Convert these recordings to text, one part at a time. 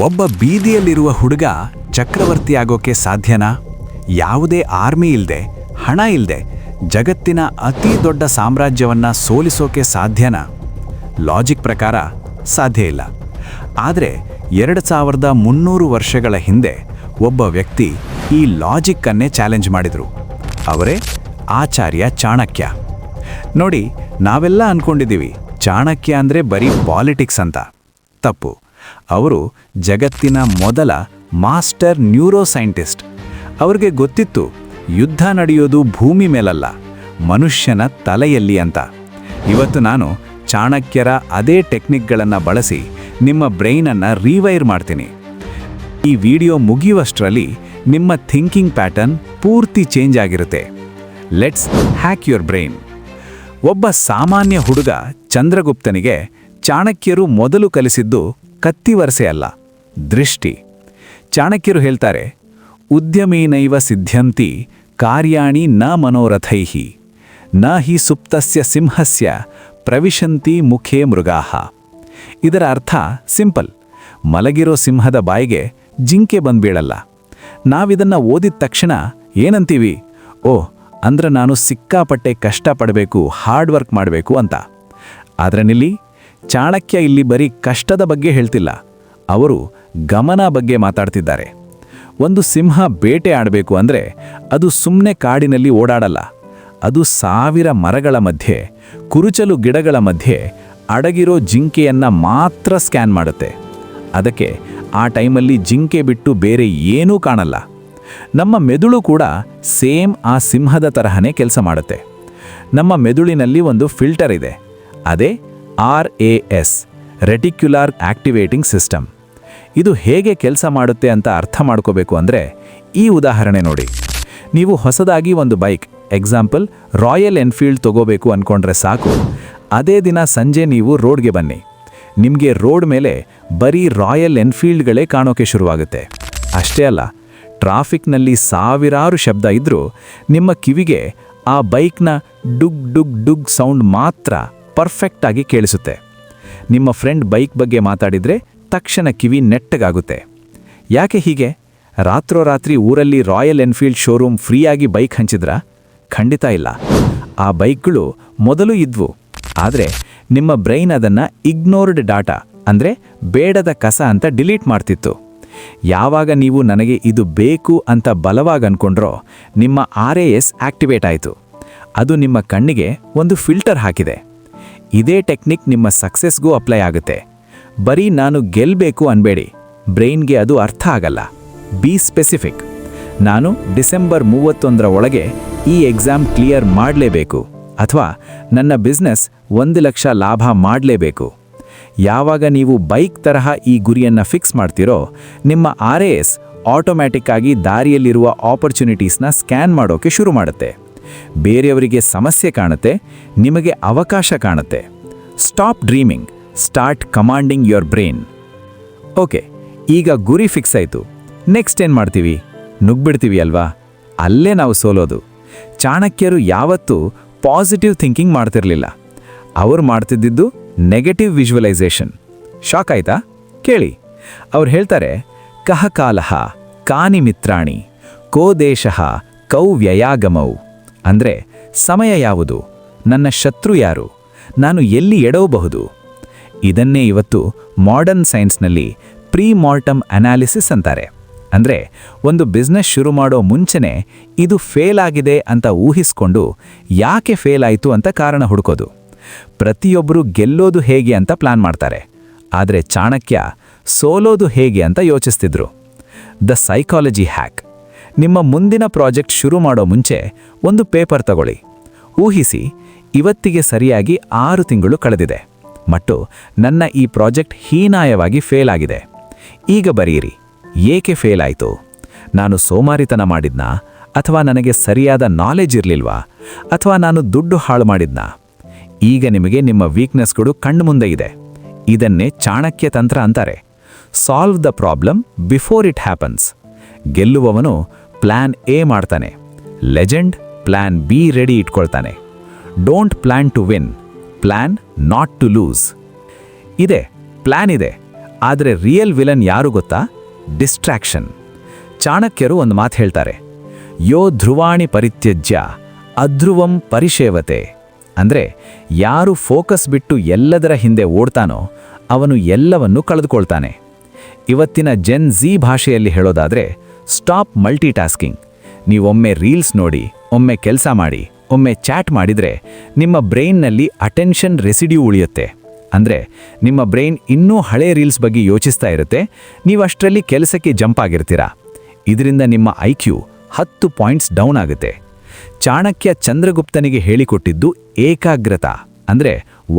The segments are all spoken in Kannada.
ಒಬ್ಬ ಬೀದಿಯಲ್ಲಿರುವ ಹುಡುಗ ಚಕ್ರವರ್ತಿಯಾಗೋಕೆ ಸಾಧ್ಯನಾ? ಯಾವುದೇ ಆರ್ಮಿ ಇಲ್ಲದೆ, ಹಣ ಇಲ್ಲದೆ ಜಗತ್ತಿನ ಅತಿ ದೊಡ್ಡ ಸಾಮ್ರಾಜ್ಯವನ್ನ ಸೋಲಿಸೋಕೆ ಸಾಧ್ಯನಾ? ಲಾಜಿಕ್ ಪ್ರಕಾರ ಸಾಧ್ಯ ಇಲ್ಲ. ಆದರೆ 2300 ವರ್ಷಗಳ ಹಿಂದೆ ಒಬ್ಬ ವ್ಯಕ್ತಿ ಈ ಲಾಜಿಕ್ಕನ್ನೇ ಚಾಲೆಂಜ್ ಮಾಡಿದರು. ಅವರೇ ಆಚಾರ್ಯ ಚಾಣಕ್ಯ. ನೋಡಿ, ನಾವೆಲ್ಲ ಅನ್ಕೊಂಡಿದ್ದೀವಿ ಚಾಣಕ್ಯ ಅಂದರೆ ಬರೀ ಪಾಲಿಟಿಕ್ಸ್ ಅಂತ. ತಪ್ಪು. ಅವರು ಜಗತ್ತಿನ ಮೊದಲ ಮಾಸ್ಟರ್ ನ್ಯೂರೋ ಸೈಂಟಿಸ್ಟ್. ಅವ್ರಿಗೆ ಗೊತ್ತಿತ್ತು ಯುದ್ಧ ನಡೆಯೋದು ಭೂಮಿ ಮೇಲಲ್ಲ, ಮನುಷ್ಯನ ತಲೆಯಲ್ಲಿ ಅಂತ. ಇವತ್ತು ನಾನು ಚಾಣಕ್ಯರ ಅದೇ ಟೆಕ್ನಿಕ್ಗಳನ್ನು ಬಳಸಿ ನಿಮ್ಮ ಬ್ರೈನನ್ನು ರೀವೈರ್ ಮಾಡ್ತೀನಿ. ಈ ವಿಡಿಯೋ ಮುಗಿಯುವಷ್ಟರಲ್ಲಿ ನಿಮ್ಮ ಥಿಂಕಿಂಗ್ ಪ್ಯಾಟರ್ನ್ ಪೂರ್ತಿ ಚೇಂಜ್ ಆಗಿರುತ್ತೆ. Let's hack your brain. ಒಬ್ಬ ಸಾಮಾನ್ಯ ಹುಡುಗ ಚಂದ್ರಗುಪ್ತನಿಗೆ ಚಾಣಕ್ಯರು ಮೊದಲು ಕಲಿಸಿದ್ದು ಕತ್ತಿವರಸೆ ಅಲ್ಲ, ದೃಷ್ಟಿ. ಚಾಣಕ್ಯರು ಹೇಳ್ತಾರೆ, ಉದ್ಯಮೇನೈವ ಸಿದ್ಧ್ಯಂತಿ ಕಾರ್ಯಾಣಿ ನ ಮನೋರಥೈಹಿ ನ ಹಿ ಸುಪ್ತಸ್ಯ ಸಿಂಹಸ್ಯ ಪ್ರವಿಶಂತಿ ಮುಖೇ ಮೃಗಾಹ. ಇದರ ಅರ್ಥ ಸಿಂಪಲ್. ಮಲಗಿರೋ ಸಿಂಹದ ಬಾಯಿಗೆ ಜಿಂಕೆ ಬಂದ್ಬೀಳಲ್ಲ. ನಾವಿದನ್ನು ಓದಿದ ತಕ್ಷಣ ಏನಂತೀವಿ? ಓಹ್, ಅಂದ್ರೆ ನಾನು ಸಿಕ್ಕಾಪಟ್ಟೆ ಕಷ್ಟಪಡಬೇಕು, ಹಾರ್ಡ್ ವರ್ಕ್ ಮಾಡಬೇಕು ಅಂತ. ಆದರೆ ನಿಲ್ಲಿ, ಚಾಣಕ್ಯ ಇಲ್ಲಿ ಬರೀ ಕಷ್ಟದ ಬಗ್ಗೆ ಹೇಳ್ತಿಲ್ಲ, ಅವರು ಗಮನ ಬಗ್ಗೆ ಮಾತಾಡ್ತಿದ್ದಾರೆ. ಒಂದು ಸಿಂಹ ಬೇಟೆ ಆಡಬೇಕು ಅಂದರೆ ಅದು ಸುಮ್ಮನೆ ಕಾಡಿನಲ್ಲಿ ಓಡಾಡಲ್ಲ. ಅದು 1000 ಮರಗಳ ಮಧ್ಯೆ, ಕುರುಚಲು ಗಿಡಗಳ ಮಧ್ಯೆ ಅಡಗಿರೋ ಜಿಂಕೆಯನ್ನ ಮಾತ್ರ ಸ್ಕ್ಯಾನ್ ಮಾಡುತ್ತೆ. ಅದಕ್ಕೆ ಆ ಟೈಮಲ್ಲಿ ಜಿಂಕೆ ಬಿಟ್ಟು ಬೇರೆ ಏನೂ ಕಾಣಲ್ಲ. ನಮ್ಮ ಮೆದುಳು ಕೂಡ ಸೇಮ್ ಆ ಸಿಂಹದ ತರಹನೇ ಕೆಲಸ ಮಾಡುತ್ತೆ. ನಮ್ಮ ಮೆದುಳಿನಲ್ಲಿ ಒಂದು ಫಿಲ್ಟರ್ ಇದೆ, ಅದೇ RAS, ರೆಟಿಕ್ಯುಲಾರ್ ಆಕ್ಟಿವೇಟಿಂಗ್ ಸಿಸ್ಟಮ್. ಇದು ಹೇಗೆ ಕೆಲಸ ಮಾಡುತ್ತೆ ಅಂತ ಅರ್ಥ ಮಾಡ್ಕೋಬೇಕು ಅಂದರೆ ಈ ಉದಾಹರಣೆ ನೋಡಿ. ನೀವು ಹೊಸದಾಗಿ ಒಂದು ಬೈಕ್, ಎಕ್ಸಾಂಪಲ್ ರಾಯಲ್ ಎನ್ಫೀಲ್ಡ್ ತಗೋಬೇಕು ಅಂದ್ಕೊಂಡ್ರೆ ಸಾಕು. ಅದೇ ದಿನ ಸಂಜೆ ನೀವು ರೋಡ್ಗೆ ಬನ್ನಿ. ನಿಮಗೆ ರೋಡ್ ಮೇಲೆ ಬರೀ ರಾಯಲ್ ಎನ್ಫೀಲ್ಡ್ಗಳೇ ಕಾಣೋಕೆ ಶುರುವಾಗುತ್ತೆ. ಅಷ್ಟೇ ಅಲ್ಲ, ಟ್ರಾಫಿಕ್ನಲ್ಲಿ ಸಾವಿರಾರು ಶಬ್ದ ಇದ್ದರೂ ನಿಮ್ಮ ಕಿವಿಗೆ ಆ ಬೈಕ್ನ ಡುಗ್ ಡುಗ್ ಡುಗ್ ಸೌಂಡ್ ಮಾತ್ರ ಪರ್ಫೆಕ್ಟಾಗಿ ಕೇಳಿಸುತ್ತೆ. ನಿಮ್ಮ ಫ್ರೆಂಡ್ ಬೈಕ್ ಬಗ್ಗೆ ಮಾತಾಡಿದರೆ ತಕ್ಷಣ ಕಿವಿ ನೆಟ್ಟಗಾಗುತ್ತೆ. ಯಾಕೆ ಹೀಗೆ? ರಾತ್ರೋರಾತ್ರಿ ಊರಲ್ಲಿ ರಾಯಲ್ ಎನ್ಫೀಲ್ಡ್ ಶೋರೂಮ್ ಫ್ರೀಯಾಗಿ ಬೈಕ್ ಹಂಚಿದ್ರಾ? ಖಂಡಿತ ಇಲ್ಲ. ಆ ಬೈಕ್ಗಳು ಮೊದಲು ಇದ್ವು, ಆದರೆ ನಿಮ್ಮ ಬ್ರೈನ್ ಅದನ್ನು ಇಗ್ನೋರ್ಡ್ ಡಾಟಾ ಅಂದರೆ ಬೇಡದ ಕಸ ಅಂತ ಡಿಲೀಟ್ ಮಾಡ್ತಿತ್ತು. ಯಾವಾಗ ನೀವು ನನಗೆ ಇದು ಬೇಕು ಅಂತ ಬಲವಾಗಿ ಅನ್ಕೊಂಡ್ರೋ ನಿಮ್ಮ RAS ಆಕ್ಟಿವೇಟ್ ಆಯಿತು. ಅದು ನಿಮ್ಮ ಕಣ್ಣಿಗೆ ಒಂದು ಫಿಲ್ಟರ್ ಹಾಕಿದೆ. ಇದೇ ಟೆಕ್ನಿಕ್ ನಿಮ್ಮ ಸಕ್ಸಸ್ಗೂ ಅಪ್ಲೈ ಆಗುತ್ತೆ. ಬರೀ ನಾನು ಗೆಲ್ಲಬೇಕು ಅನ್ಬೇಡಿ, ಬ್ರೈನ್ಗೆ ಅದು ಅರ್ಥ ಆಗಲ್ಲ. B specific. ನಾನು ಡಿಸೆಂಬರ್ 31 ಒಳಗೆ ಈ ಎಕ್ಸಾಮ್ ಕ್ಲಿಯರ್ ಮಾಡಲೇಬೇಕು, ಅಥವಾ ನನ್ನ ಬಿಸ್ನೆಸ್ 1 ಲಕ್ಷ ಲಾಭ ಮಾಡಲೇಬೇಕು. ಯಾವಾಗ ನೀವು ಬೈಕ್ ತರಹ ಈ ಗುರಿಯನ್ನು ಫಿಕ್ಸ್ ಮಾಡ್ತೀರೋ, ನಿಮ್ಮ RAS ಆಟೋಮ್ಯಾಟಿಕ್ ಆಗಿ ದಾರಿಯಲ್ಲಿರುವ ಆಪರ್ಚುನಿಟೀಸ್ನ ಸ್ಕ್ಯಾನ್ ಮಾಡೋಕೆ ಶುರು ಮಾಡುತ್ತೆ. ಬೇರೆಯವರಿಗೆ ಸಮಸ್ಯೆ ಕಾಣುತ್ತೆ, ನಿಮಗೆ ಅವಕಾಶ ಕಾಣುತ್ತೆ. Stop dreaming, start commanding your brain. Okay, ಈಗ ಗುರಿ ಫಿಕ್ಸ್ ಆಯಿತು. ನೆಕ್ಸ್ಟ್ ಏನು ಮಾಡ್ತೀವಿ? ನುಗ್ಬಿಡ್ತೀವಿ ಅಲ್ವಾ? ಅಲ್ಲೇ ನಾವು ಸೋಲೋದು. ಚಾಣಕ್ಯರು ಯಾವತ್ತೂ ಪಾಸಿಟಿವ್ ಥಿಂಕಿಂಗ್ ಮಾಡ್ತಿರ್ಲಿಲ್ಲ. ಅವರು ಮಾಡ್ತಿದ್ದಿದ್ದು ನೆಗೆಟಿವ್ ವಿಜುವಲೈಸೇಷನ್. ಶಾಕ್ ಆಯ್ತಾ? ಕೇಳಿ. ಅವ್ರು ಹೇಳ್ತಾರೆ, ಕಹ ಕಾಲಹ ಕಾನಿ ಮಿತ್ರಾಣಿ ಕೋ ದೇಶಃ ಕೌ ವ್ಯಯಾಗಮೌ. ಅಂದರೆ ಸಮಯ ಯಾವುದು, ನನ್ನ ಶತ್ರು ಯಾರು, ನಾನು ಎಲ್ಲಿ ಎಡವಬಹುದು. ಇದನ್ನೇ ಇವತ್ತು ಮಾಡರ್ನ್ ಸೈನ್ಸ್ನಲ್ಲಿ ಪ್ರೀ ಮಾರ್ಟಮ್ ಅನಾಲಿಸಿಸ್ ಅಂತಾರೆ. ಅಂದರೆ ಒಂದು ಬಿಸ್ನೆಸ್ ಶುರು ಮಾಡೋ ಮುಂಚೆನೇ ಇದು ಫೇಲ್ ಆಗಿದೆ ಅಂತ ಊಹಿಸ್ಕೊಂಡು ಯಾಕೆ ಫೇಲ್ ಆಯಿತು ಅಂತ ಕಾರಣ ಹುಡುಕೋದು. ಪ್ರತಿಯೊಬ್ಬರು ಗೆಲ್ಲೋದು ಹೇಗೆ ಅಂತ ಪ್ಲಾನ್ ಮಾಡ್ತಾರೆ, ಆದರೆ ಚಾಣಕ್ಯ ಸೋಲೋದು ಹೇಗೆ ಅಂತ ಯೋಚಿಸ್ತಿದ್ರು. The psychology hack. ನಿಮ್ಮ ಮುಂದಿನ ಪ್ರಾಜೆಕ್ಟ್ ಶುರು ಮಾಡೋ ಮುಂಚೆ ಒಂದು ಪೇಪರ್ ತಗೊಳ್ಳಿ. ಊಹಿಸಿ, ಇವತ್ತಿಗೆ ಸರಿಯಾಗಿ 6 ತಿಂಗಳು ಕಳೆದಿದೆ ಮತ್ತು ನನ್ನ ಈ ಪ್ರಾಜೆಕ್ಟ್ ಹೀನಾಯವಾಗಿ ಫೇಲ್ ಆಗಿದೆ. ಈಗ ಬರೆಯಿರಿ, ಏಕೆ ಫೇಲ್ ಆಯಿತು? ನಾನು ಸೋಮಾರಿತನ ಮಾಡಿದ್ನಾ, ಅಥವಾ ನನಗೆ ಸರಿಯಾದ ನಾಲೆಜ್ ಇರಲಿಲ್ವಾ, ಅಥವಾ ನಾನು ದುಡ್ಡು ಹಾಳು ಮಾಡಿದ್ನಾ? ಈಗ ನಿಮಗೆ ನಿಮ್ಮ ವೀಕ್ನೆಸ್ಗಳು ಕಣ್ಮುಂದೆ ಇದೆ. ಇದನ್ನೇ ಚಾಣಕ್ಯ ತಂತ್ರ ಅಂತಾರೆ. Solve the problem before it happens. ಗೆಲ್ಲುವವನು ಪ್ಲಾನ್ ಎ ಮಾಡ್ತಾನೆ, ಲೆಜೆಂಡ್ ಪ್ಲಾನ್ ಬಿ ರೆಡಿ ಇಟ್ಕೊಳ್ತಾನೆ. Don't plan to win, plan not to lose. ಇದೆ, ಪ್ಲಾನ್ ಇದೆ, ಆದರೆ ರಿಯಲ್ ವಿಲನ್ ಯಾರು ಗೊತ್ತಾ? ಡಿಸ್ಟ್ರಾಕ್ಷನ್. ಚಾಣಕ್ಯರು ಒಂದು ಮಾತು ಹೇಳ್ತಾರೆ, ಯೋ ಧ್ರುವಾಣಿ ಪರಿತ್ಯಜ್ಯ ಅಧ್ರುವಂ ಪರಿಷೇವತೆ. ಅಂದರೆ ಯಾರು ಫೋಕಸ್ ಬಿಟ್ಟು ಎಲ್ಲದರ ಹಿಂದೆ ಓಡ್ತಾನೋ ಅವನು ಎಲ್ಲವನ್ನೂ ಕಳೆದುಕೊಳ್ತಾನೆ. ಇವತ್ತಿನ ಜೆನ್ ಝಿ ಭಾಷೆಯಲ್ಲಿ ಹೇಳೋದಾದರೆ, ಸ್ಟಾಪ್ ಮಲ್ಟಿಟಾಸ್ಕಿಂಗ್. ನೀವೊಮ್ಮೆ ರೀಲ್ಸ್ ನೋಡಿ, ಒಮ್ಮೆ ಕೆಲಸ ಮಾಡಿ, ಒಮ್ಮೆ ಚಾಟ್ ಮಾಡಿದರೆ ನಿಮ್ಮ ಬ್ರೈನ್ನಲ್ಲಿ ಅಟೆನ್ಷನ್ ರೆಸಿಡ್ಯೂ ಉಳಿಯುತ್ತೆ. ಅಂದರೆ ನಿಮ್ಮ ಬ್ರೈನ್ ಇನ್ನೂ ಹಳೆ ರೀಲ್ಸ್ ಬಗ್ಗೆ ಯೋಚಿಸ್ತಾ ಇರುತ್ತೆ, ನೀವು ಅಷ್ಟರಲ್ಲಿ ಕೆಲಸಕ್ಕೆ ಜಂಪ್ ಆಗಿರ್ತೀರಾ. ಇದರಿಂದ ನಿಮ್ಮ IQ 10 ಪಾಯಿಂಟ್ಸ್ ಡೌನ್ ಆಗುತ್ತೆ. ಚಾಣಕ್ಯ ಚಂದ್ರಗುಪ್ತನಿಗೆ ಹೇಳಿಕೊಟ್ಟಿದ್ದು ಏಕಾಗ್ರತಾ, ಅಂದರೆ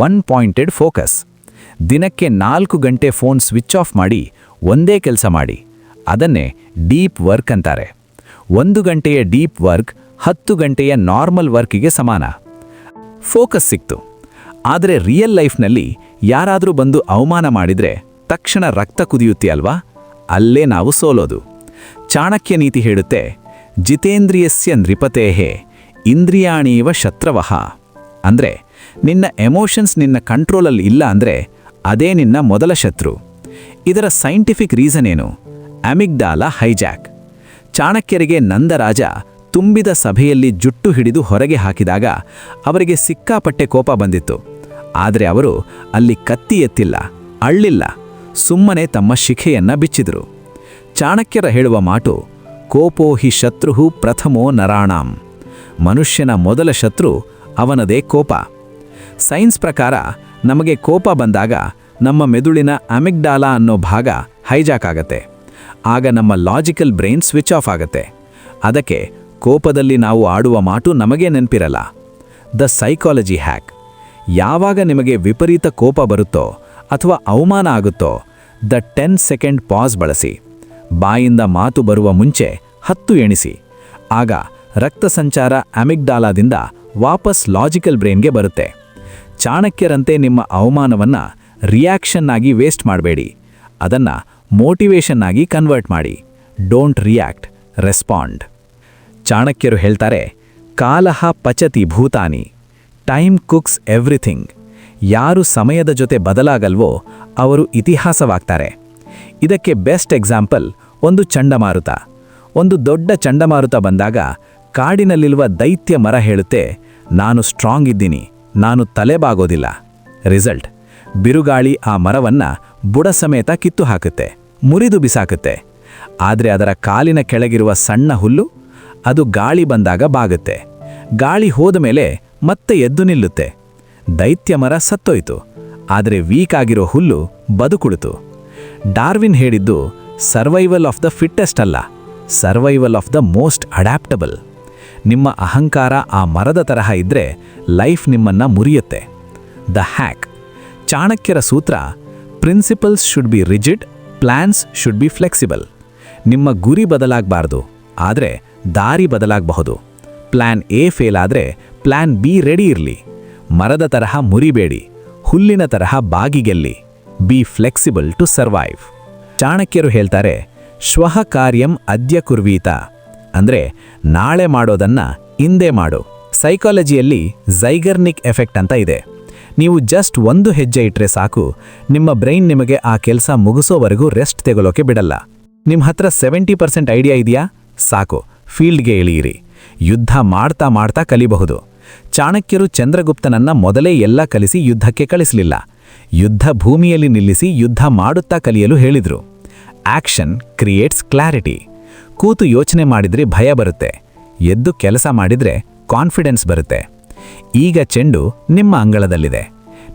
1 ಪಾಯಿಂಟೆಡ್ ಫೋಕಸ್. ದಿನಕ್ಕೆ 4 ಗಂಟೆ ಫೋನ್ ಸ್ವಿಚ್ ಆಫ್ ಮಾಡಿ ಒಂದೇ ಕೆಲಸ ಮಾಡಿ. ಅದನ್ನೇ ಡೀಪ್ ವರ್ಕ್ ಅಂತಾರೆ. 1 ಗಂಟೆಯ ಡೀಪ್ ವರ್ಕ್ 10 ಗಂಟೆಯ ನಾರ್ಮಲ್ ವರ್ಕಿಗೆ ಸಮಾನ. ಫೋಕಸ್ ಸಿಕ್ತು. ಆದರೆ ರಿಯಲ್ ಲೈಫ್ನಲ್ಲಿ ಯಾರಾದರೂ ಬಂದು ಅವಮಾನ ಮಾಡಿದರೆ ತಕ್ಷಣ ರಕ್ತ ಕುದಿಯುತ್ತೆ ಅಲ್ವಾ? ಅಲ್ಲೇ ನಾವು ಸೋಲೋದು. ಚಾಣಕ್ಯ ನೀತಿ ಹೇಳುತ್ತೆ, ಜಿತೇಂದ್ರಿಯಸ್ಯ ನೃಪತೇಹೇ ಇಂದ್ರಿಯಾಣೀವ ಶತ್ರವಃ. ಅಂದರೆ ನಿನ್ನ ಎಮೋಷನ್ಸ್ ನಿನ್ನ ಕಂಟ್ರೋಲಲ್ಲಿ ಇಲ್ಲ ಅಂದರೆ ಅದೇ ನಿನ್ನ ಮೊದಲ ಶತ್ರು. ಇದರ ಸೈಂಟಿಫಿಕ್ ರೀಸನ್ ಏನು? Amygdala hijack. ಚಾಣಕ್ಯರಿಗೆ ನಂದರಾಜ ತುಂಬಿದ ಸಭೆಯಲ್ಲಿ ಜುಟ್ಟು ಹಿಡಿದು ಹೊರಗೆ ಹಾಕಿದಾಗ ಅವರಿಗೆ ಸಿಕ್ಕಾಪಟ್ಟೆ ಕೋಪ ಬಂದಿತ್ತು. ಆದರೆ ಅವರು ಅಲ್ಲಿ ಕತ್ತಿ ಎತ್ತಿಲ್ಲ, ಅಳ್ಳಿಲ್ಲ, ಸುಮ್ಮನೆ ತಮ್ಮ ಶಿಖೆಯನ್ನ ಬಿಚ್ಚಿದರು. ಚಾಣಕ್ಯರ ಹೇಳುವ ಮಾತು, ಕೋಪೋ ಹಿ ಶತ್ರು ಪ್ರಥಮೋ ನರಾಣಾಂ. ಮನುಷ್ಯನ ಮೊದಲ ಶತ್ರು ಅವನದೇ ಕೋಪ. ಸೈನ್ಸ್ ಪ್ರಕಾರ ನಮಗೆ ಕೋಪ ಬಂದಾಗ ನಮ್ಮ ಮೆದುಳಿನ ಅಮಿಗ್ಡಾಲಾ ಅನ್ನೋ ಭಾಗ ಹೈಜಾಕ್ ಆಗತ್ತೆ. ಆಗ ನಮ್ಮ ಲಾಜಿಕಲ್ ಬ್ರೈನ್ ಸ್ವಿಚ್ ಆಫ್ ಆಗತ್ತೆ. ಅದಕ್ಕೆ ಕೋಪದಲ್ಲಿ ನಾವು ಆಡುವ ಮಾತು ನಮಗೆ ನೆನಪಿರಲ್ಲ. The psychology hack. ಯಾವಾಗ ನಿಮಗೆ ವಿಪರೀತ ಕೋಪ ಬರುತ್ತೋ ಅಥವಾ ಅವಮಾನ ಆಗುತ್ತೋ, ದ 10 ಸೆಕೆಂಡ್ ಪಾಸ್ ಬಳಸಿ. ಬಾಯಿಂದ ಮಾತು ಬರುವ ಮುಂಚೆ 10 ಎಣಿಸಿ. ಆಗ ರಕ್ತ ಸಂಚಾರ ಅಮಿಗ್ಡಾಲಾದಿಂದ ವಾಪಸ್ ಲಾಜಿಕಲ್ ಬ್ರೈನ್ಗೆ ಬರುತ್ತೆ. ಚಾಣಕ್ಯರಂತೆ ನಿಮ್ಮ ಅವಮಾನವನ್ನು ರಿಯಾಕ್ಷನ್ ಆಗಿ ವೇಸ್ಟ್ ಮಾಡಬೇಡಿ, ಅದನ್ನು ಮೋಟಿವೇಶನ್ ಆಗಿ ಕನ್ವರ್ಟ್ ಮಾಡಿ. Don't react, respond. ಚಾಣಕ್ಯರು ಹೇಳ್ತಾರೆ, ಕಾಲಃ ಪಚತಿ ಭೂತಾನಿ, ಟೈಮ್ ಕುಕ್ಸ್ ಎವ್ರಿಥಿಂಗ್. ಯಾರು ಸಮಯದ ಜೊತೆ ಬದಲಾಗಲ್ವೋ ಅವರು ಇತಿಹಾಸವಾಗ್ತಾರೆ. ಇದಕ್ಕೆ ಬೆಸ್ಟ್ ಎಕ್ಸಾಂಪಲ್ ಒಂದು ಚಂಡಮಾರುತ. ಒಂದು ದೊಡ್ಡ ಚಂಡಮಾರುತ ಬಂದಾಗ ಕಾಡಿನಲ್ಲಿರುವ ದೈತ್ಯ ಮರ ಹೇಳುತ್ತೆ, ನಾನು ಸ್ಟ್ರಾಂಗ್ ಇದ್ದೀನಿ, ನಾನು ತಲೆಬಾಗೋದಿಲ್ಲ. ರಿಸಲ್ಟ್, ಬಿರುಗಾಳಿ ಆ ಮರವನ್ನು ಬುಡ ಸಮೇತ ಕಿತ್ತು ಹಾಕುತ್ತೆ, ಮುರಿದು ಬಿಸಾಕುತ್ತೆ. ಆದರೆ ಅದರ ಕಾಲಿನ ಕೆಳಗಿರುವ ಸಣ್ಣ ಹುಲ್ಲು, ಅದು ಗಾಳಿ ಬಂದಾಗ ಬಾಗುತ್ತೆ. ಗಾಳಿ ಹೋದ ಮೇಲೆ ಮತ್ತೆ ಎದ್ದು ನಿಲ್ಲುತ್ತೆ. ದೈತ್ಯ ಮರ ಸತ್ತೋಯ್ತು, ಆದರೆ ವೀಕ್ ಆಗಿರೋ ಹುಲ್ಲು ಬದುಕುಳಿತು. ಡಾರ್ವಿನ್ ಹೇಳಿದ್ದು ಸರ್ವೈವಲ್ ಆಫ್ ದ ಫಿಟ್ಟೆಸ್ಟ್ ಅಲ್ಲ, survival of the most adaptable. ನಿಮ್ಮ ಅಹಂಕಾರ ಆ ಮರದ ತರಹ ಇದ್ದರೆ ಲೈಫ್ ನಿಮ್ಮನ್ನು ಮುರಿಯುತ್ತೆ. The hack. ಚಾಣಕ್ಯರ ಸೂತ್ರ, principles should be rigid, plans should be flexible. ನಿಮ್ಮ ಗುರಿ ಬದಲಾಗಬಾರ್ದು, ಆದರೆ ದಾರಿ ಬದಲಾಗಬಹುದು. ಪ್ಲ್ಯಾನ್ ಎ ಫೇಲ್ ಆದರೆ ಪ್ಲ್ಯಾನ್ ಬಿ ರೆಡಿ ಇರಲಿ. ಮರದ ತರಹ ಮುರಿಬೇಡಿ, ಹುಲ್ಲಿನ ತರಹ ಬಾಗಿಗೆಲ್ಲಿ. Be flexible to survive. ಚಾಣಕ್ಯರು ಹೇಳ್ತಾರೆ, ಶ್ವಃ ಕಾರ್ಯಂ ಅದ್ಯ ಕುರ್ವೀತ. ಅಂದರೆ ನಾಳೆ ಮಾಡೋದನ್ನ ಇಂದೇ ಮಾಡು. ಸೈಕಾಲಜಿಯಲ್ಲಿ ಝೈಗರ್ನಿಕ್ ಎಫೆಕ್ಟ್ ಅಂತ ಇದೆ. ನೀವು ಜಸ್ಟ್ ಒಂದು ಹೆಜ್ಜೆ ಇಟ್ಟರೆ ಸಾಕು, ನಿಮ್ಮ ಬ್ರೈನ್ ನಿಮಗೆ ಆ ಕೆಲಸ ಮುಗಿಸೋವರೆಗೂ ರೆಸ್ಟ್ ತೆಗೊಳ್ಳೋಕೆ ಬಿಡಲ್ಲ. ನಿಮ್ಮ ಹತ್ರ 70% ಐಡಿಯಾ ಇದೆಯಾ? ಸಾಕು, ಫೀಲ್ಡ್ಗೆ ಇಳಿಯಿರಿ. ಯುದ್ಧ ಮಾಡ್ತಾ ಮಾಡ್ತಾ ಕಲಿಬಹುದು. ಚಾಣಕ್ಯರು ಚಂದ್ರಗುಪ್ತನನ್ನ ಮೊದಲೇ ಎಲ್ಲ ಕಲಿಸಿ ಯುದ್ಧಕ್ಕೆ ಕಳಿಸಲಿಲ್ಲ. ಯುದ್ಧ ಭೂಮಿಯಲ್ಲಿ ನಿಲ್ಲಿಸಿ ಯುದ್ಧ ಮಾಡುತ್ತಾ ಕಲಿಯಲು ಹೇಳಿದರು. Action creates clarity. ಕೂತು ಯೋಚನೆ ಮಾಡಿದ್ರೆ ಭಯ ಬರುತ್ತೆ, ಎದ್ದು ಕೆಲಸ ಮಾಡಿದ್ರೆ ಕಾನ್ಫಿಡೆನ್ಸ್ ಬರುತ್ತೆ. ಈಗ ಚೆಂಡು ನಿಮ್ಮ ಅಂಗಳದಲ್ಲಿದೆ.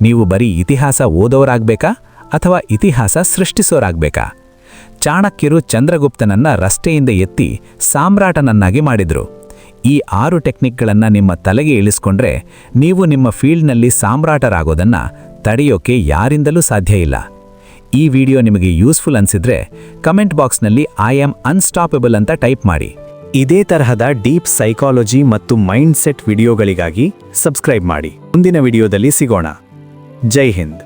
ನೀವು ಬರೀ ಇತಿಹಾಸ ಓದೋರಾಗಬೇಕಾ ಅಥವಾ ಇತಿಹಾಸ ಸೃಷ್ಟಿಸೋರಾಗಬೇಕಾ? ಚಾಣಕ್ಯರು ಚಂದ್ರಗುಪ್ತನನ್ನ ರಸ್ತೆಯಿಂದ ಎತ್ತಿ ಸಾಮ್ರಾಟನನ್ನಾಗಿ ಮಾಡಿದ್ರು. ಈ 6 ಟೆಕ್ನಿಕ್ಗಳನ್ನು ನಿಮ್ಮ ತಲೆಗೆ ಇಳಿಸ್ಕೊಂಡ್ರೆ ನೀವು ನಿಮ್ಮ ಫೀಲ್ಡ್ನಲ್ಲಿ ಸಾಮ್ರಾಟರಾಗೋದನ್ನ ತಡೆಯೋಕೆ ಯಾರಿಂದಲೂ ಸಾಧ್ಯ ಇಲ್ಲ. ಈ ವಿಡಿಯೋ ನಿಮಗೆ ಯೂಸ್ಫುಲ್ ಅನ್ಸಿದ್ರೆ ಕಮೆಂಟ್ ಬಾಕ್ಸ್ನಲ್ಲಿ ಐ ಆಮ್ ಅನ್ಸ್ಟಾಪಬಲ್ ಅಂತ ಟೈಪ್ ಮಾಡಿ. ಇದೇ ತರಹದ ಡೀಪ್ ಸೈಕಾಲಜಿ ಮತ್ತು ಮೈಂಡ್ ಸೆಟ್ ವಿಡಿಯೋಗಳಿಗಾಗಿ ಸಬ್ಸ್ಕ್ರೈಬ್ ಮಾಡಿ. ಮುಂದಿನ ವಿಡಿಯೋದಲ್ಲಿ ಸಿಗೋಣ. ಜೈ ಹಿಂದ್.